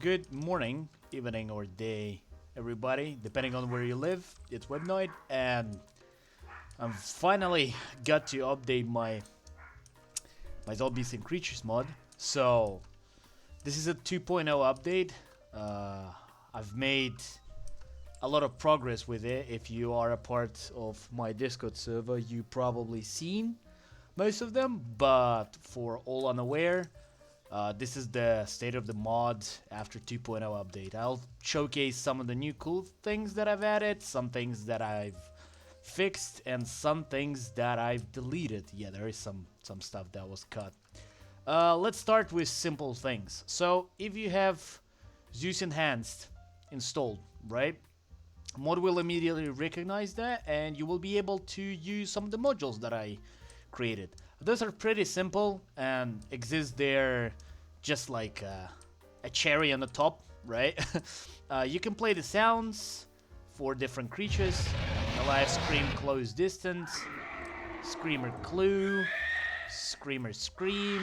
Good morning, evening, or day, everybody, depending on where you live. It's web night, and I'm finally got to update my zombies and creatures mod. So this is a 2.0 update. I've made a lot of progress with it. If you are a part of my Discord server, you probably seen most of them. But for all unaware, this is the state of the mod after 2.0 update. I'll showcase some of the new cool things that I've added, some things that I've fixed, and some things that I've deleted. Yeah, there is some stuff that was cut. Let's start with simple things. So if you have Zeus Enhanced installed, right? Mod will immediately recognize that, and you will be able to use some of the modules that I created. Those are pretty simple and exist there just like a cherry on the top, right? You can play the sounds for different creatures. Alive, scream, close, distance, screamer, clue, screamer, scream,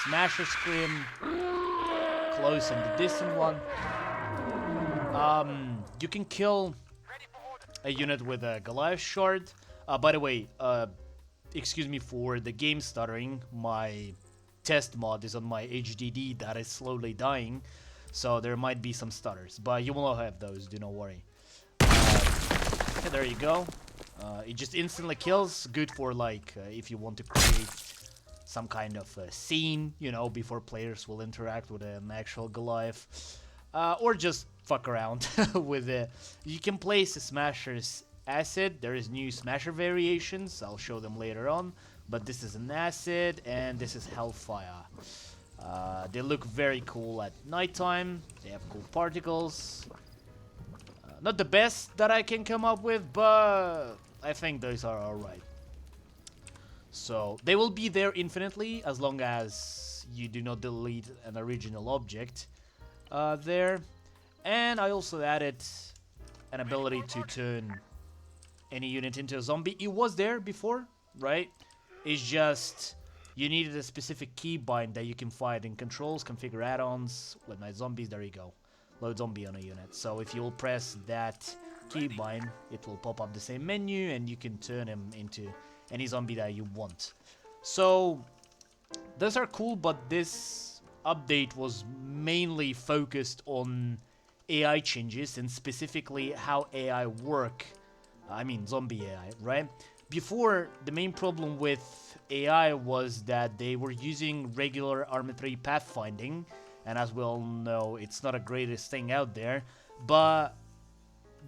smasher, scream, close and the distant one. You can kill a unit with a Goliath shard. By the way, excuse me for the game stuttering. My test mod is on my HDD that is slowly dying, so there might be some stutters, but you will not have those, do not worry. Okay, there you go. It just instantly kills. Good for like if you want to create some kind of scene, you know, before players will interact with an actual Goliath, or just fuck around with it. You can place a Smasher's acid. There is new Smasher variations. I'll show them later on. But this is an acid, and this is Hellfire. They look very cool at nighttime. They have cool particles. Not the best that I can come up with, but I think those are alright. So they will be there infinitely as long as you do not delete an original object there. And I also added an ability to turn any unit into a zombie. It was there before, right? It's just you needed a specific keybind that you can find in controls, configure add-ons, with my zombies. There you go. Load zombie on a unit. So if you'll press that keybind, it will pop up the same menu and you can turn him into any zombie that you want. So those are cool, but this update was mainly focused on AI changes and specifically how AI work. I mean zombie AI, right? Before, the main problem with AI was that they were using regular Arma 3 pathfinding, and as we all know, it's not the greatest thing out there. But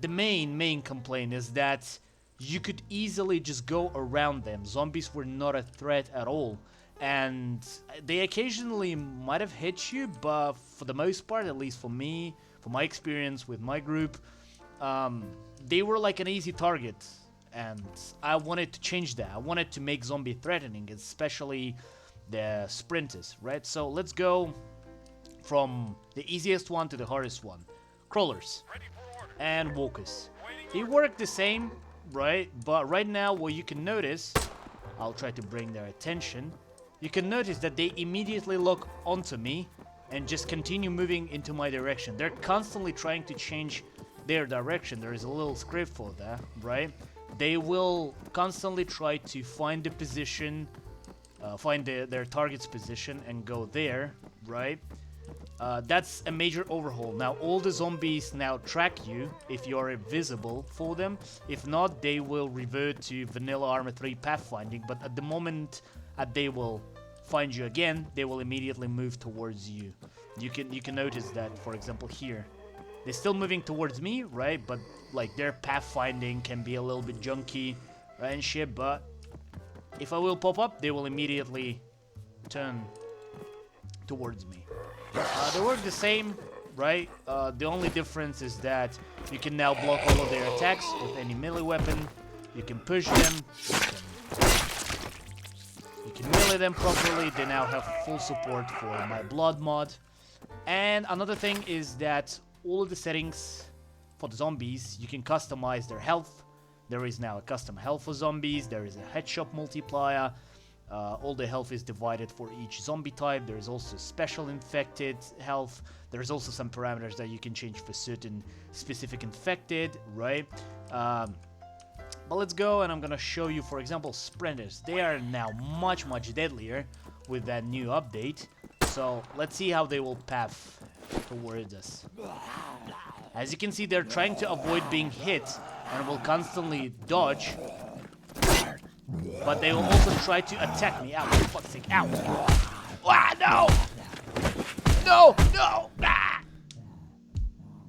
the main complaint is that you could easily just go around them. Zombies were not a threat at all, and they occasionally might have hit you, but for the most part, at least for me, for my experience with my group, they were like an easy target. And I wanted to change that. I wanted to make zombie threatening, especially the sprinters, right? So let's go from the easiest one to the hardest one. Crawlers and walkers. They work the same, right? But right now what you can notice, I'll try to bring their attention. You can notice that they immediately lock onto me and just continue moving into my direction. They're constantly trying to change their direction. There is a little script for that, right? They will constantly try to find the position, find their target's position and go there, right? That's a major overhaul. Now all the zombies now track you if you are invisible for them. If not, they will revert to vanilla Arma 3 pathfinding, but at the moment that they will find you again, they will immediately move towards you. You can notice that, for example, here. They're still moving towards me, right? But like their pathfinding can be a little bit junky, right, and shit. But if I will pop up, they will immediately turn towards me. They work the same, right? The only difference is that you can now block all of their attacks with any melee weapon. You can push them. You can melee them properly. They now have full support for my blood mod. And another thing is that all of the settings for the zombies, you can customize their health. There is now a custom health for zombies. There is a headshot multiplier. All the health is divided for each zombie type. There's also special infected health. There's also some parameters that you can change for certain specific infected, right? But let's go, and I'm gonna show you, for example, sprinters. They are now much deadlier with that new update. So let's see how they will path towards us. As you can see, they're trying to avoid being hit and will constantly dodge. But they will also try to attack me. Ow, for fuck's sake, ow! Ah, no! No! Ah!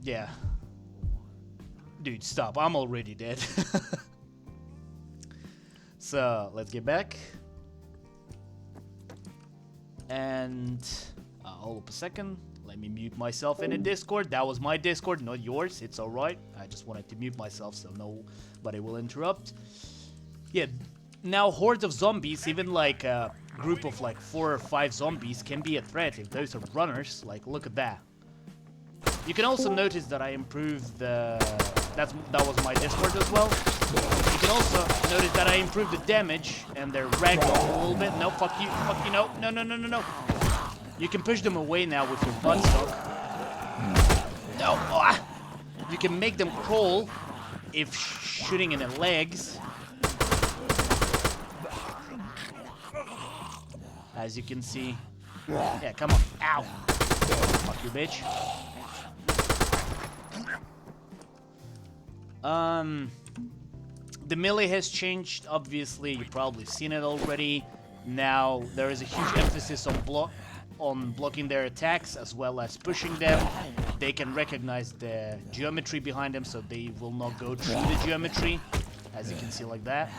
Yeah. Dude, stop. I'm already dead. So, let's get back. And... hold up a second. Let me mute myself in the Discord. That was my Discord, not yours. It's alright. I just wanted to mute myself so nobody will interrupt. Yeah. Now, hordes of zombies, even like a group of like 4 or 5 zombies, can be a threat if those are runners. Like, look at that. You can also notice that I improved the... That was my Discord as well. You can also notice that I improved the damage and their ragdoll a little bit. No, fuck you, no. No. You can push them away now with your buttstock. No! Oh. You can make them crawl if shooting in the legs. As you can see. Yeah, come on. Ow. Fuck you, bitch. The melee has changed, obviously. You've probably seen it already. Now, there is a huge emphasis on blocking their attacks as well as pushing them. They can recognize the geometry behind them, so they will not go through the geometry. As you can see, like that.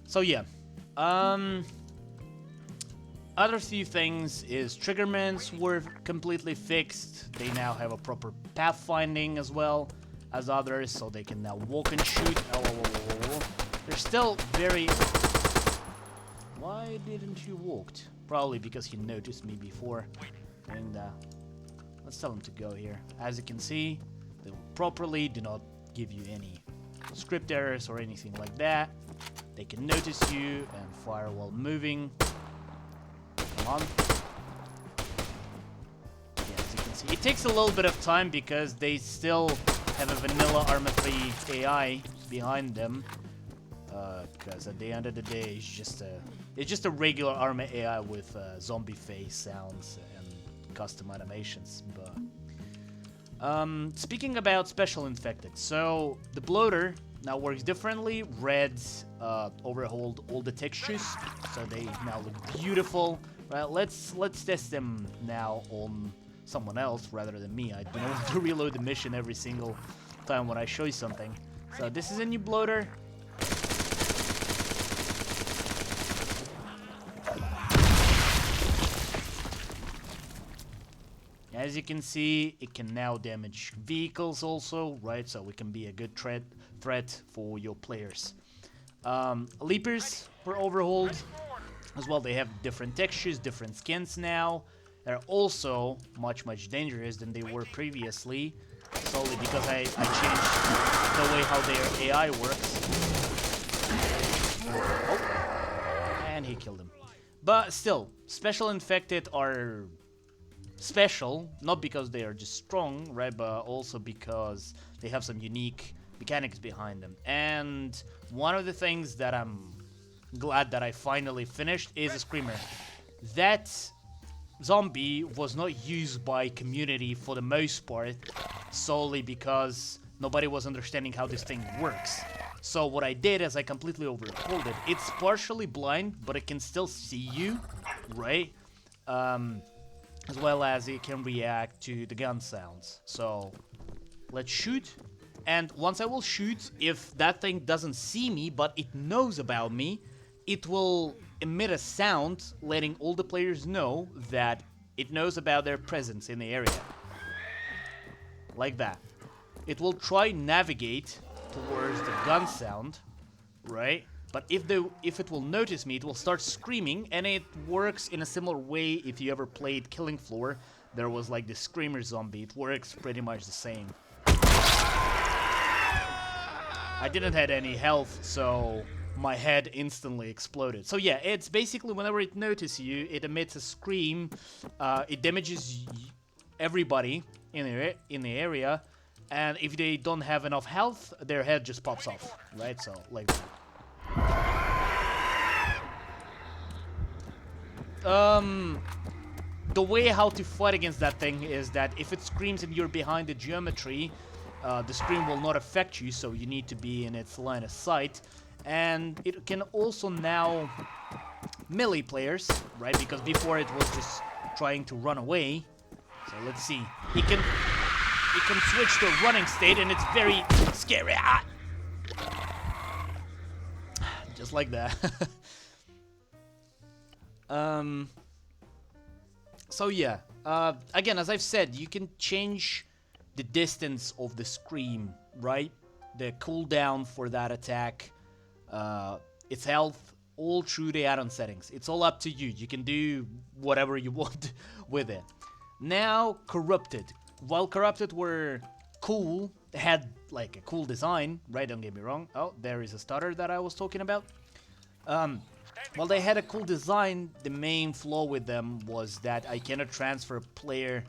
So yeah, other few things is triggerments were completely fixed. They now have a proper pathfinding as well as others, so they can now walk and shoot. Oh. They're still very... Why didn't you walk? Probably because he noticed me before. And let's tell him to go here. As you can see, they properly do not give you any script errors or anything like that. They can notice you and fire while moving. Come on. Yeah, as you can see, it takes a little bit of time because they still have a vanilla Arma 3 AI behind them. Because at the end of the day, it's just a regular Arma AI with zombie face sounds and custom animations. But speaking about special infected, so the bloater now works differently. Red overhauled all the textures, so they now look beautiful. Right, let's test them now on someone else rather than me. I don't want to reload the mission every single time when I show you something. So this is a new bloater. As you can see, it can now damage vehicles also, right? So it can be a good threat for your players. Leapers were overhauled as well. They have different textures, different skins now. They're also much dangerous than they were previously, solely because I changed the way how their AI works. Oh, and he killed him. But still, special infected are special, not because they are just strong, right, but also because they have some unique mechanics behind them. And one of the things that I'm glad that I finally finished is a screamer. That zombie was not used by community for the most part, solely because nobody was understanding how this thing works. So what I did is I completely overhauled it. It's partially blind, but it can still see you, right? As well as it can react to the gun sounds. So let's shoot. And once I will shoot, if that thing doesn't see me, but it knows about me, it will emit a sound letting all the players know that it knows about their presence in the area. Like that. It will try navigate towards the gun sound, right? But if it will notice me, it will start screaming, and it works in a similar way if you ever played Killing Floor. there was like the screamer zombie. It works pretty much the same. I didn't have any health, so my head instantly exploded. So yeah, it's basically whenever it notices you, it emits a scream. It damages everybody in the area, and if they don't have enough health, their head just pops off, right? So like the way how to fight against that thing is that if it screams and you're behind the geometry, the scream will not affect you, so you need to be in its line of sight. And it can also now melee players, right? Because before it was just trying to run away. So let's see. It can switch to running state, and it's very scary. Ah! Just like that. So yeah. Again, as I've said, you can change the distance of the scream, right? The cooldown for that attack, its health, all through the add-on settings. It's all up to you. You can do whatever you want with it. Now, Corrupted. While Corrupted were cool, they had like a cool design, right? Don't get me wrong. Oh, there is a stutter that I was talking about. While they had a cool design, the main flaw with them was that I cannot transfer player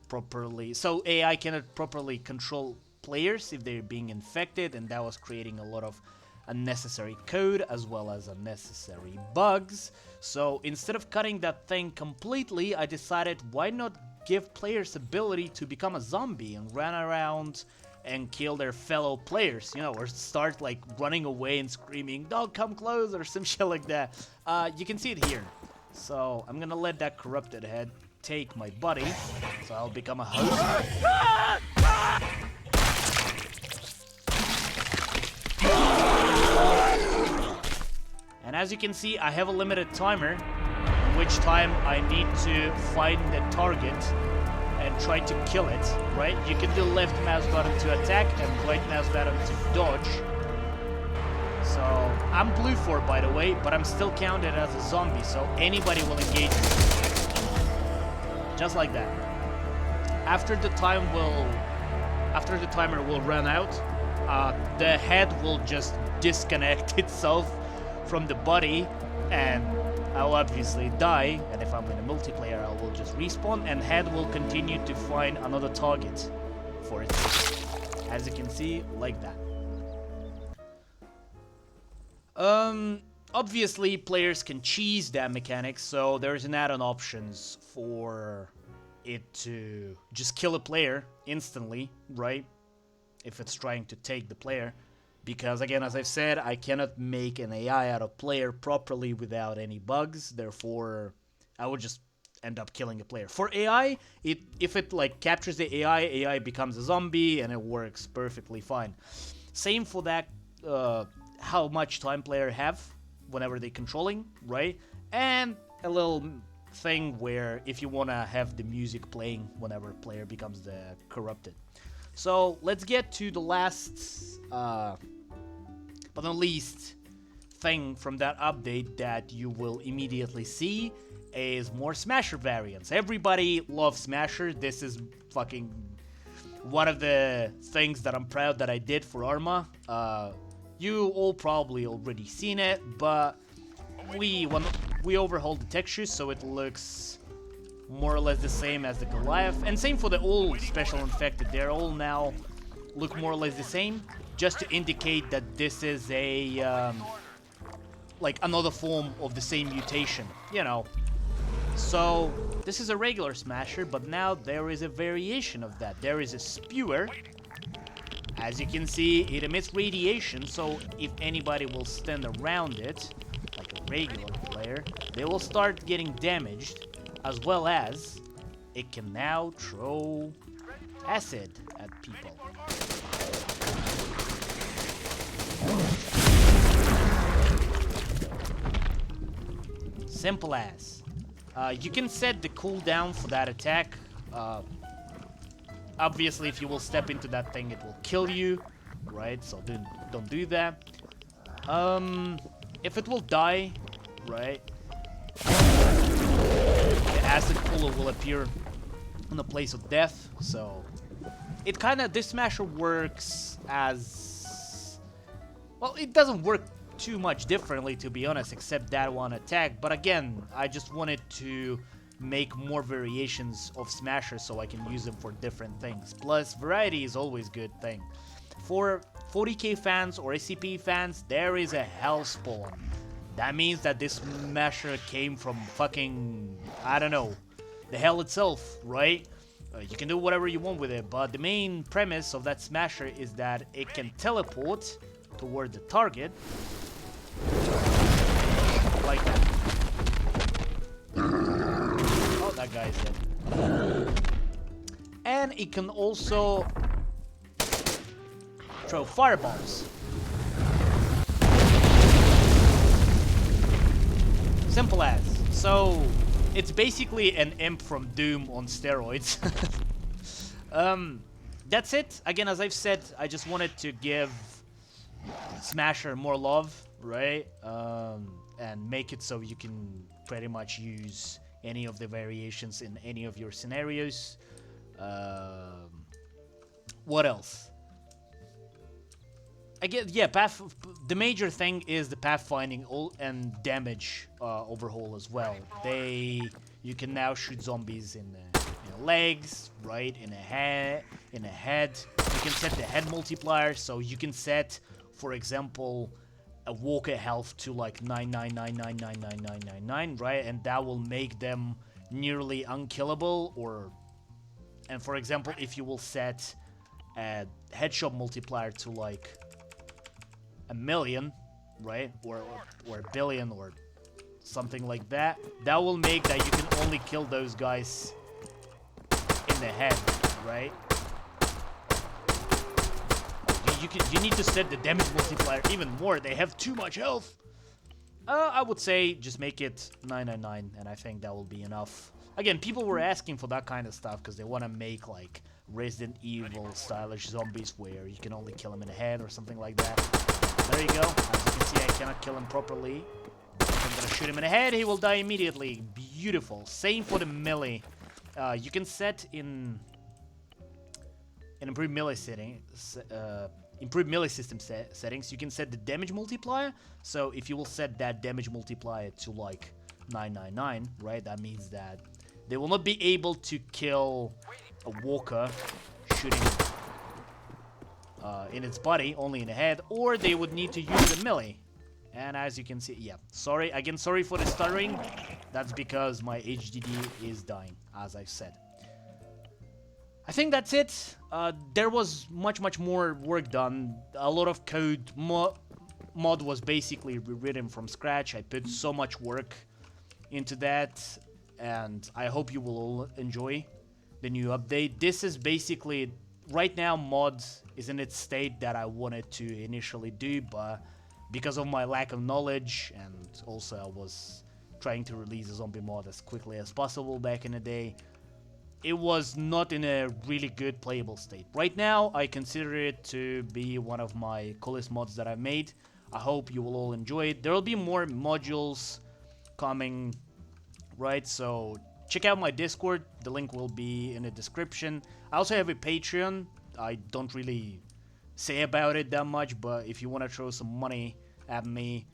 properly. So AI cannot properly control players if they're being infected, and that was creating a lot of unnecessary code as well as unnecessary bugs. So instead of cutting that thing completely, I decided why not give players ability to become a zombie and run around and kill their fellow players, you know, or start like running away and screaming, "Don't come close," or some shit like that. You can see it here. So I'm gonna let that corrupted head take my body, so I'll become a host. And as you can see, I have a limited timer, in which time I need to find the target and try to kill it, right? You can do left mouse button to attack and right mouse button to dodge. So, I'm blue for, by the way, but I'm still counted as a zombie, so anybody will engage me. Just like that. After the timer will run out, the head will just disconnect itself from the body, and I'll obviously die, and if I'm in a multiplayer, I will just respawn, and head will continue to find another target for it. As you can see, like that. Obviously, players can cheese that mechanic, so there's an add-on options for it to just kill a player instantly, right? If it's trying to take the player. Because again, as I've said, I cannot make an AI out of player properly without any bugs. Therefore, I would just end up killing a player. For AI, if it like captures the AI becomes a zombie and it works perfectly fine. Same for that, how much time player have whenever they're controlling, right? And a little thing where if you want to have the music playing whenever player becomes the corrupted. So let's get to the last, but not least, thing from that update that you will immediately see is more Smasher variants. Everybody loves Smasher. This is fucking one of the things that I'm proud that I did for Arma. You all probably already seen it, but we overhauled the textures so it looks more or less the same as the Goliath, and same for the old special infected. They're all now look more or less the same, just to indicate that this is a like another form of the same mutation, you know. So this is a regular Smasher, but now there is a variation of that. There is a spewer. As you can see, it emits radiation, so if anybody will stand around it, like a regular player, they will start getting damaged, as well as it can now throw acid at people. Simple as. You can set the cooldown for that attack. Obviously, if you will step into that thing, it will kill you, right? So don't do that. If it will die, right? The acid cooler will appear on the place of death. So it kind of, this smasher works as, well, it doesn't work too much differently, to be honest, except that one attack. But again, I just wanted to make more variations of smashers so I can use them for different things. Plus, variety is always a good thing. For 40k fans or SCP fans, there is a hell spawn. That means that this smasher came from fucking, I don't know, the hell itself, right? You can do whatever you want with it, but the main premise of that smasher is that it can teleport toward the target, like that. Oh, that guy's dead. And it can also throw fireballs. Simple as. So it's basically an imp from Doom on steroids. That's it. Again, as I've said, I just wanted to give Smasher more love, right? And make it so you can pretty much use any of the variations in any of your scenarios. What else? Again, yeah, the major thing is the pathfinding and damage overhaul as well. You can now shoot zombies in the legs, right, in the head. You can set the head multiplier, so you can set, for example, a walker health to like 999999999, right, and that will make them nearly unkillable. And for example, if you will set a headshot multiplier to like 1,000,000, right, or a billion or something like that, that will make that you can only kill those guys in the head, right? You need to set the damage multiplier even more. They have too much health. I would say just make it 999, and I think that will be enough. Again, people were asking for that kind of stuff because they want to make like Resident Evil stylish zombies where you can only kill them in the head or something like that. There you go. As you can see, I cannot kill him properly. If I'm gonna shoot him in the head, he will die immediately. Beautiful. Same for the melee. You can set in improved melee system settings, you can set the damage multiplier. So if you will set that damage multiplier to like 999, right, that means that they will not be able to kill a walker shooting in its body, only in the head, or they would need to use the melee. And as you can see, yeah, sorry for the stuttering. That's because my HDD is dying, as I've said. I think that's it. There was much more work done. A lot of code. Mod was basically rewritten from scratch. I put so much work into that, and I hope you will all enjoy the new update. This is basically, right now, mod is in its state that I wanted to initially do, but because of my lack of knowledge, and also I was trying to release a zombie mod as quickly as possible back in the day, it was not in a really good playable state. Right now, I consider it to be one of my coolest mods that I've made. I hope you will all enjoy it. There will be more modules coming, right? So check out my Discord. The link will be in the description. I also have a Patreon. I don't really say about it that much, but if you want to throw some money at me,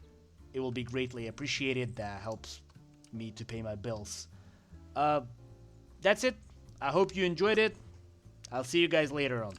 it will be greatly appreciated. That helps me to pay my bills. That's it. I hope you enjoyed it. I'll see you guys later on.